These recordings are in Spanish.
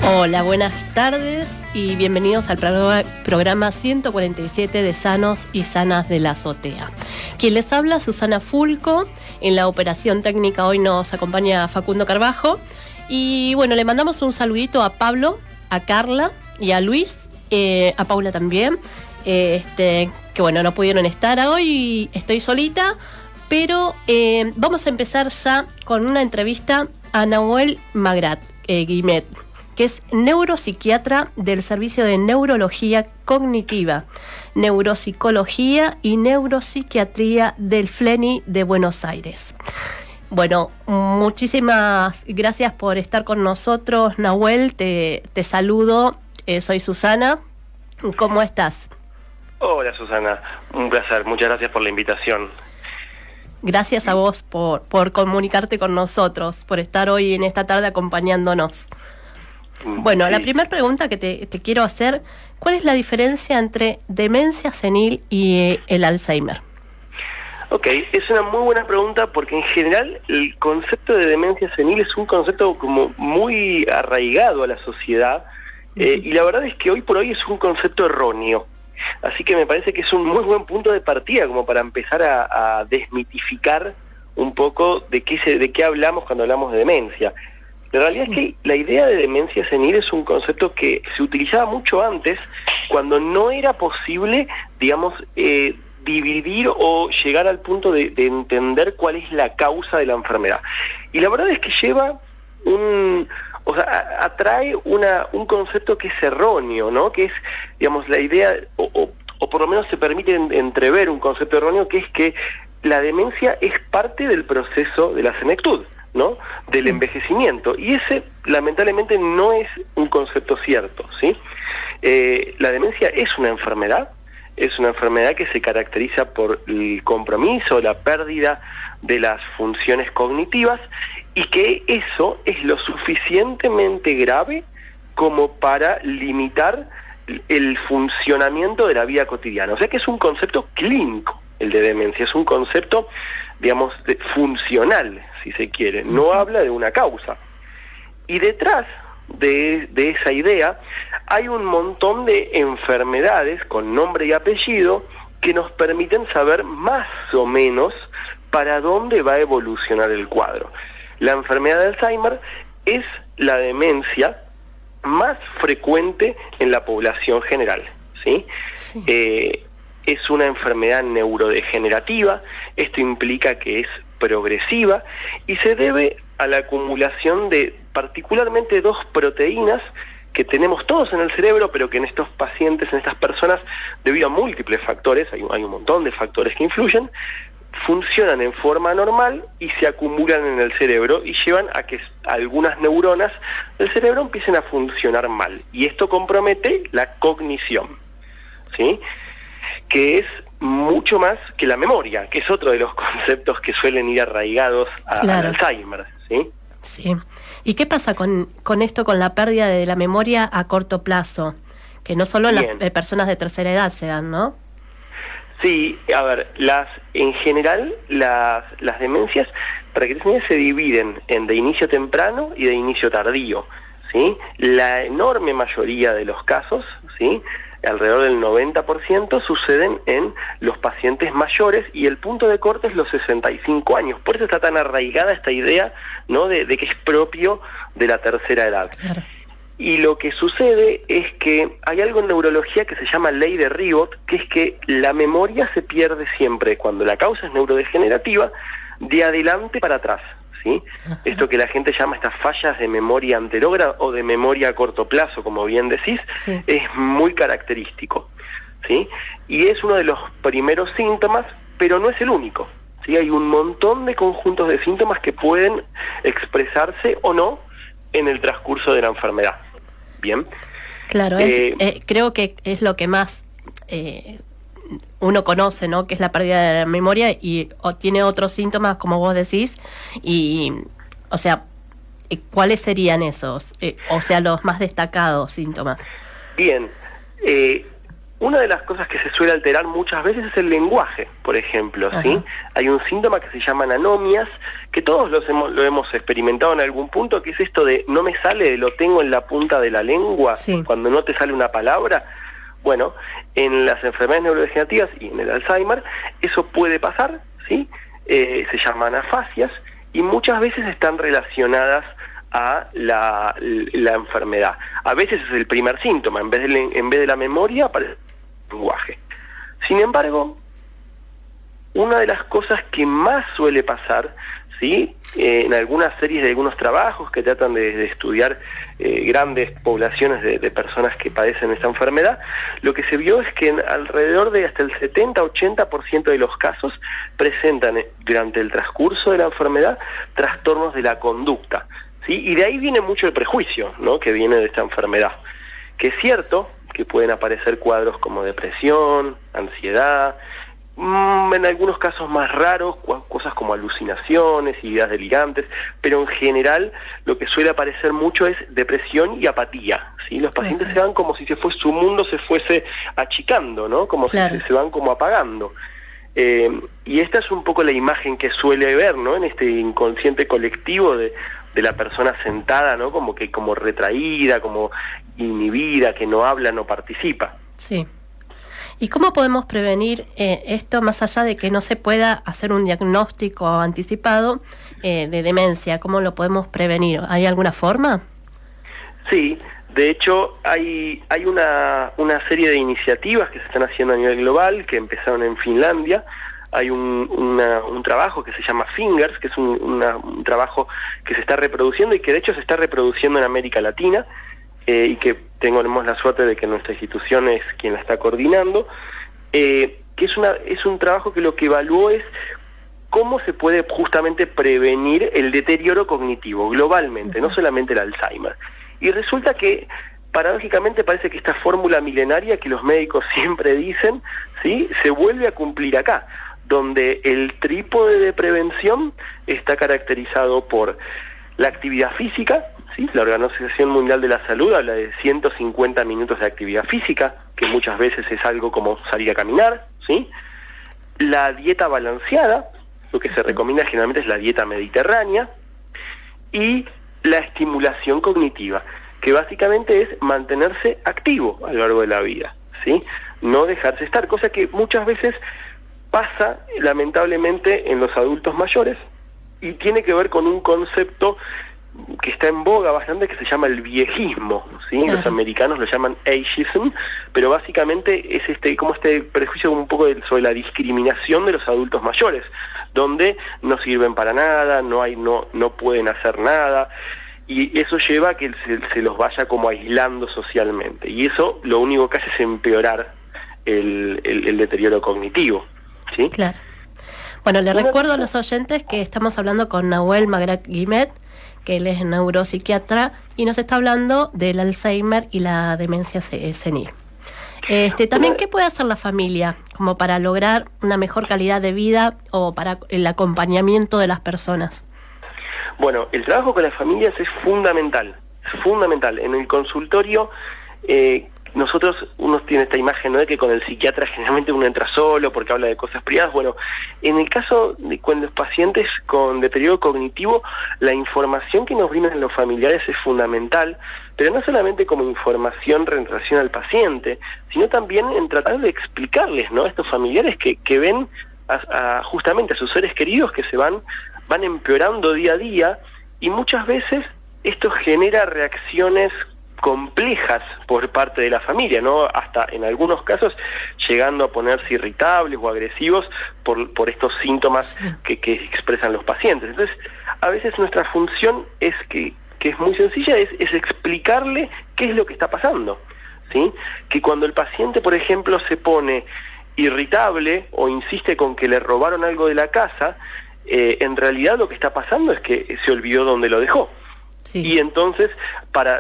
Hola, buenas tardes y bienvenidos al programa 147 de Sanos y Sanas de la Azotea. Quien les habla, Susana Fulco. En la operación técnica hoy nos acompaña Facundo Carbajo. Y bueno, le mandamos un saludito a Pablo, a Carla y a Luis, a Paula también, que bueno, no pudieron estar hoy, estoy solita, pero vamos a empezar ya con una entrevista a Nahuel Magrat Guimet, que es neuropsiquiatra del Servicio de Neurología Cognitiva, Neuropsicología y Neuropsiquiatría del FLENI de Buenos Aires. Bueno, muchísimas gracias por estar con nosotros, Nahuel. Te saludo, soy Susana. ¿Cómo estás? Hola, Susana, un placer, muchas gracias por la invitación. Gracias a vos por comunicarte con nosotros, por estar hoy en esta tarde acompañándonos. Bueno, sí. La primera pregunta que te quiero hacer, ¿cuál es la diferencia entre demencia senil y el Alzheimer? Ok, es una muy buena pregunta porque en general el concepto de demencia senil es un concepto como muy arraigado a la sociedad y la verdad es que hoy por hoy es un concepto erróneo. Así que me parece que es un muy buen punto de partida como para empezar a desmitificar un poco de qué hablamos cuando hablamos de demencia. La realidad es que la idea de demencia senil es un concepto que se utilizaba mucho antes, cuando no era posible, digamos, dividir o llegar al punto de entender cuál es la causa de la enfermedad. Y la verdad es que atrae un concepto que es erróneo, ¿no? Que es, digamos, la idea, o por lo menos se permite entrever un concepto erróneo, que es que la demencia es parte del proceso de la senectud, ¿no? Del envejecimiento, y ese lamentablemente no es un concepto cierto, ¿sí? La demencia es una enfermedad que se caracteriza por el compromiso, la pérdida de las funciones cognitivas, y que eso es lo suficientemente grave como para limitar el funcionamiento de la vida cotidiana. O sea que es un concepto clínico el de demencia, es un concepto, digamos, funcional, si se quiere, no habla de una causa. Y detrás de esa idea hay un montón de enfermedades con nombre y apellido que nos permiten saber más o menos para dónde va a evolucionar el cuadro. La enfermedad de Alzheimer es la demencia más frecuente en la población general, ¿sí? Es una enfermedad neurodegenerativa, esto implica que es progresiva y se debe a la acumulación de particularmente dos proteínas que tenemos todos en el cerebro, pero que en estos pacientes, en estas personas, debido a múltiples factores, hay un montón de factores que influyen, funcionan en forma normal y se acumulan en el cerebro y llevan a que algunas neuronas del cerebro empiecen a funcionar mal. Y esto compromete la cognición, ¿sí? Que es mucho más que la memoria, que es otro de los conceptos que suelen ir arraigados al Alzheimer, ¿sí? Sí. ¿Y qué pasa con esto, con la pérdida de la memoria a corto plazo? Que no solo en las personas de tercera edad se dan, ¿no? Sí, a ver, en general las demencias, para que se dividen en de inicio temprano y de inicio tardío, ¿sí? La enorme mayoría de los casos, ¿sí?, alrededor del 90%, suceden en los pacientes mayores y el punto de corte es los 65 años. Por eso está tan arraigada esta idea, ¿no?, de que es propio de la tercera edad. Claro. Y lo que sucede es que hay algo en neurología que se llama ley de Ribot, que es que la memoria se pierde siempre, cuando la causa es neurodegenerativa, de adelante para atrás, ¿sí? Esto que la gente llama estas fallas de memoria anterógrada o de memoria a corto plazo, como bien decís, es muy característico, ¿sí? Y es uno de los primeros síntomas, pero no es el único, ¿sí? Hay un montón de conjuntos de síntomas que pueden expresarse o no en el transcurso de la enfermedad. Bien. Claro, creo que es lo que más uno conoce, ¿no? Que es la pérdida de la memoria y tiene otros síntomas, como vos decís, y, o sea, ¿cuáles serían esos? O sea, los más destacados síntomas. Bien, Una de las cosas que se suele alterar muchas veces es el lenguaje, por ejemplo, ¿sí? Hay un síntoma que se llaman anomias, que todos lo hemos experimentado en algún punto, que es esto de no me sale, lo tengo en la punta de la lengua, sí, cuando no te sale una palabra. Bueno, en las enfermedades neurodegenerativas y en el Alzheimer, eso puede pasar, ¿sí? Se llaman afasias y muchas veces están relacionadas a la enfermedad. A veces es el primer síntoma, en vez de la memoria aparece el lenguaje. Sin embargo, una de las cosas que más suele pasar, ¿sí? En algunas series de algunos trabajos que tratan de estudiar grandes poblaciones de personas que padecen esta enfermedad, lo que se vio es que alrededor de hasta el 70-80% de los casos presentan durante el transcurso de la enfermedad trastornos de la conducta, ¿sí? Y de ahí viene mucho el prejuicio, ¿no? Que viene de esta enfermedad, que es cierto que pueden aparecer cuadros como depresión, ansiedad, en algunos casos más raros, cosas como alucinaciones, ideas delirantes, pero en general lo que suele aparecer mucho es depresión y apatía, ¿sí? Los pacientes se van como si su mundo se fuese achicando, ¿no? Como si se van como apagando. Y esta es un poco la imagen que suele ver, ¿no? En este inconsciente colectivo de la persona sentada, ¿no? Como retraída, como inhibida, que no habla, no participa. Sí. ¿Y cómo podemos prevenir esto más allá de que no se pueda hacer un diagnóstico anticipado de demencia? ¿Cómo lo podemos prevenir? ¿Hay alguna forma? Sí, de hecho hay una serie de iniciativas que se están haciendo a nivel global, que empezaron en Finlandia. Hay un trabajo que se llama Fingers, que es un trabajo que se está reproduciendo y que de hecho se está reproduciendo en América Latina, y que tenemos la suerte de que nuestra institución es quien la está coordinando, que es un trabajo que lo que evaluó es cómo se puede justamente prevenir el deterioro cognitivo globalmente, no solamente el Alzheimer. Y resulta que, paradójicamente, parece que esta fórmula milenaria que los médicos siempre dicen, ¿sí?, se vuelve a cumplir acá, donde el trípode de prevención está caracterizado por la actividad física, ¿sí? La Organización Mundial de la Salud habla de 150 minutos de actividad física, que muchas veces es algo como salir a caminar, ¿sí? La dieta balanceada, lo que se recomienda generalmente es la dieta mediterránea, y la estimulación cognitiva, que básicamente es mantenerse activo a lo largo de la vida, ¿sí? No dejarse estar, cosa que muchas veces pasa lamentablemente en los adultos mayores, y tiene que ver con un concepto que está en boga bastante, que se llama el viejismo, ¿sí? Claro. Los americanos lo llaman ageism, pero básicamente es como este prejuicio un poco sobre la discriminación de los adultos mayores, donde no sirven para nada, no pueden hacer nada, y eso lleva a que se los vaya como aislando socialmente, y eso lo único que hace es empeorar el deterioro cognitivo, ¿sí? Claro. Bueno, le recuerdo a los oyentes que estamos hablando con Nahuel Magrat-Guimet, que él es neuropsiquiatra y nos está hablando del Alzheimer y la demencia senil. También, ¿qué puede hacer la familia como para lograr una mejor calidad de vida o para el acompañamiento de las personas? Bueno, el trabajo con las familias es fundamental, es fundamental. En el consultorio, nosotros, uno tiene esta imagen, ¿no?, de que con el psiquiatra generalmente uno entra solo porque habla de cosas privadas. Bueno, en el caso de cuando los pacientes con deterioro cognitivo, la información que nos brindan los familiares es fundamental, pero no solamente como información en relación al paciente, sino también en tratar de explicarles, ¿no?, a estos familiares que ven justamente a sus seres queridos que se van empeorando día a día, y muchas veces esto genera reacciones complejas por parte de la familia, ¿no? Hasta en algunos casos llegando a ponerse irritables o agresivos por estos síntomas que expresan los pacientes. Entonces, a veces nuestra función es que es muy sencilla, es explicarle qué es lo que está pasando, ¿sí? Que cuando el paciente, por ejemplo, se pone irritable o insiste con que le robaron algo de la casa, en realidad lo que está pasando es que se olvidó dónde lo dejó. Sí. Y entonces,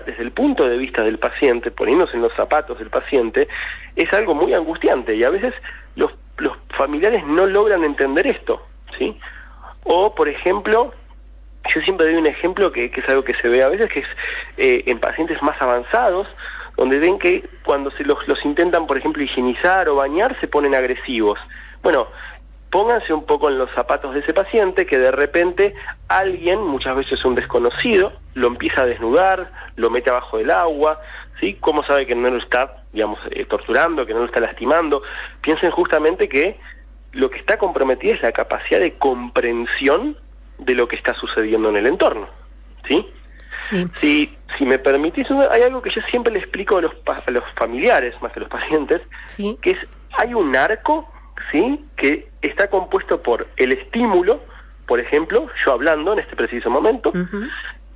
desde el punto de vista del paciente, poniéndose en los zapatos del paciente, es algo muy angustiante, y a veces los familiares no logran entender esto, ¿sí? O, por ejemplo, yo siempre doy un ejemplo que es algo que se ve a veces, que es en pacientes más avanzados, donde ven que cuando se los intentan, por ejemplo, higienizar o bañar, se ponen agresivos. Bueno, pónganse un poco en los zapatos de ese paciente que de repente alguien, muchas veces un desconocido, lo empieza a desnudar, lo mete abajo del agua, ¿sí? ¿Cómo sabe que no lo está, digamos, torturando, que no lo está lastimando? Piensen justamente que lo que está comprometido es la capacidad de comprensión de lo que está sucediendo en el entorno, ¿sí? Sí. Si me permitís, hay algo que yo siempre le explico a los familiares, más que a los pacientes, ¿Sí? que es, hay un arco, ¿sí?, que está compuesto por el estímulo, por ejemplo, yo hablando en este preciso momento,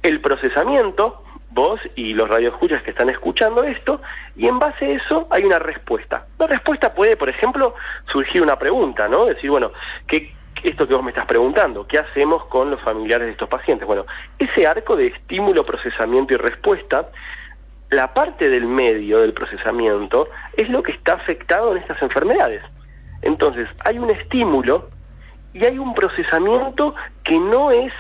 el procesamiento, vos y los radioescuchas que están escuchando esto, y en base a eso hay una respuesta. La respuesta puede, por ejemplo, surgir una pregunta, ¿no? Decir, bueno, esto que vos me estás preguntando, ¿qué hacemos con los familiares de estos pacientes? Bueno, ese arco de estímulo, procesamiento y respuesta, la parte del medio del procesamiento es lo que está afectado en estas enfermedades. Entonces, hay un estímulo y hay un procesamiento que no es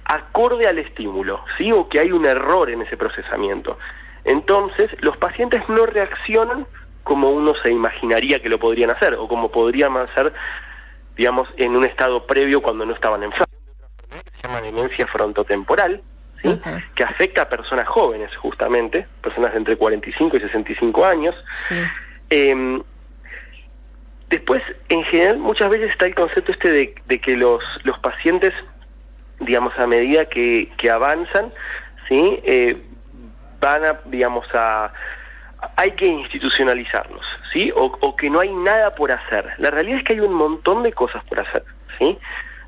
acorde al estímulo, ¿sí? O que hay un error en ese procesamiento. Entonces, los pacientes no reaccionan como uno se imaginaría que lo podrían hacer, o como podrían hacer, digamos, en un estado previo cuando no estaban enfermos. Hay otra enfermedad que se llama demencia frontotemporal, ¿sí? Que afecta a personas jóvenes, justamente, personas de entre 45 y 65 años. Sí. Después, en general, muchas veces está el concepto de que los pacientes, digamos, a medida que avanzan, ¿sí? Van a, digamos, hay que institucionalizarlos, ¿sí? O que no hay nada por hacer. La realidad es que hay un montón de cosas por hacer, ¿sí?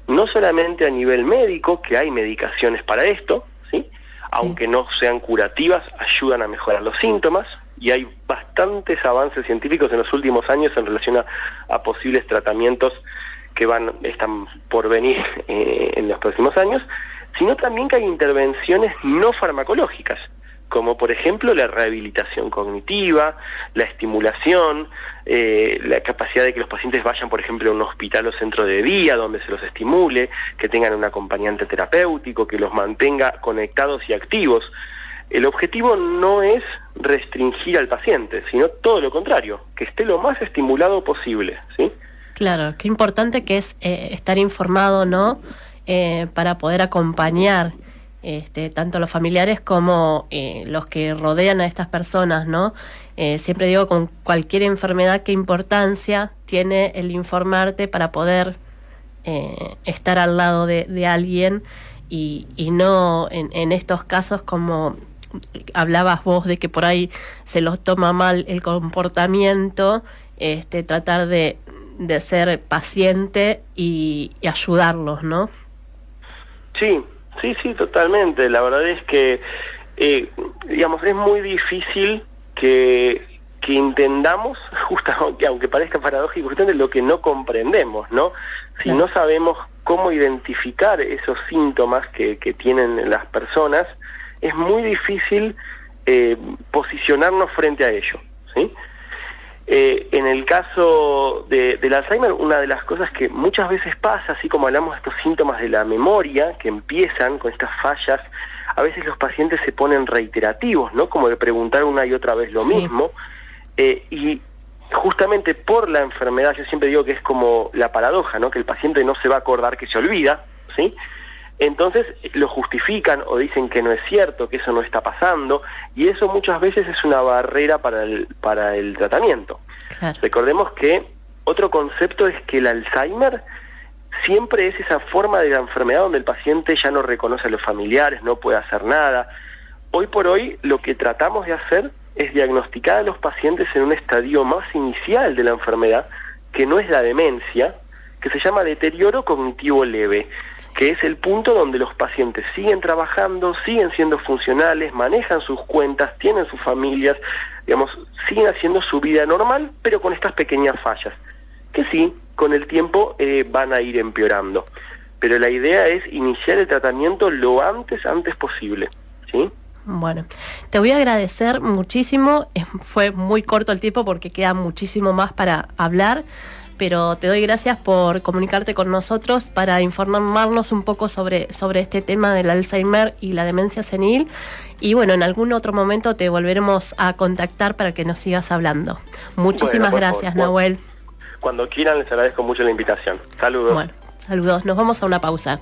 No solamente a nivel médico, que hay medicaciones para esto, ¿sí? Aunque no sean curativas, ayudan a mejorar los síntomas, y hay bastantes avances científicos en los últimos años en relación a posibles tratamientos que están por venir en los próximos años, sino también que hay intervenciones no farmacológicas, como por ejemplo la rehabilitación cognitiva, la estimulación, la capacidad de que los pacientes vayan, por ejemplo, a un hospital o centro de día donde se los estimule, que tengan un acompañante terapéutico, que los mantenga conectados y activos. El objetivo no es restringir al paciente, sino todo lo contrario, que esté lo más estimulado posible, ¿sí? Claro, qué importante que es estar informado, ¿no? Para poder acompañar tanto los familiares como los que rodean a estas personas, ¿no? Siempre digo, con cualquier enfermedad, qué importancia tiene el informarte para poder estar al lado de alguien y no en estos casos como hablabas vos de que por ahí se los toma mal el comportamiento, tratar de ser paciente y ayudarlos, ¿no? Sí, totalmente. La verdad es que, digamos, es muy difícil que entendamos, justamente, aunque parezca paradójico, justamente lo que no comprendemos, ¿no? Si no sabemos cómo identificar esos síntomas que tienen las personas, es muy difícil posicionarnos frente a ello, ¿sí? En el caso del Alzheimer, una de las cosas que muchas veces pasa, así como hablamos de estos síntomas de la memoria, que empiezan con estas fallas, a veces los pacientes se ponen reiterativos, ¿no? Como de preguntar una y otra vez lo mismo, y justamente por la enfermedad, yo siempre digo que es como la paradoja, ¿no? Que el paciente no se va a acordar, que se olvida, ¿sí? Entonces lo justifican o dicen que no es cierto, que eso no está pasando, y eso muchas veces es una barrera para el tratamiento. Claro. Recordemos que otro concepto es que el Alzheimer siempre es esa forma de la enfermedad donde el paciente ya no reconoce a los familiares, no puede hacer nada. Hoy por hoy lo que tratamos de hacer es diagnosticar a los pacientes en un estadio más inicial de la enfermedad, que no es la demencia, que se llama deterioro cognitivo leve, que es el punto donde los pacientes siguen trabajando, siguen siendo funcionales, manejan sus cuentas, tienen sus familias, digamos, siguen haciendo su vida normal, pero con estas pequeñas fallas, que sí, con el tiempo van a ir empeorando. Pero la idea es iniciar el tratamiento lo antes posible, ¿sí? Bueno, te voy a agradecer muchísimo, fue muy corto el tiempo porque queda muchísimo más para hablar, pero te doy gracias por comunicarte con nosotros para informarnos un poco sobre este tema del Alzheimer y la demencia senil. Y bueno, en algún otro momento te volveremos a contactar para que nos sigas hablando. Muchísimas gracias, Nahuel. Cuando quieran, les agradezco mucho la invitación. Saludos. Bueno, saludos. Nos vamos a una pausa.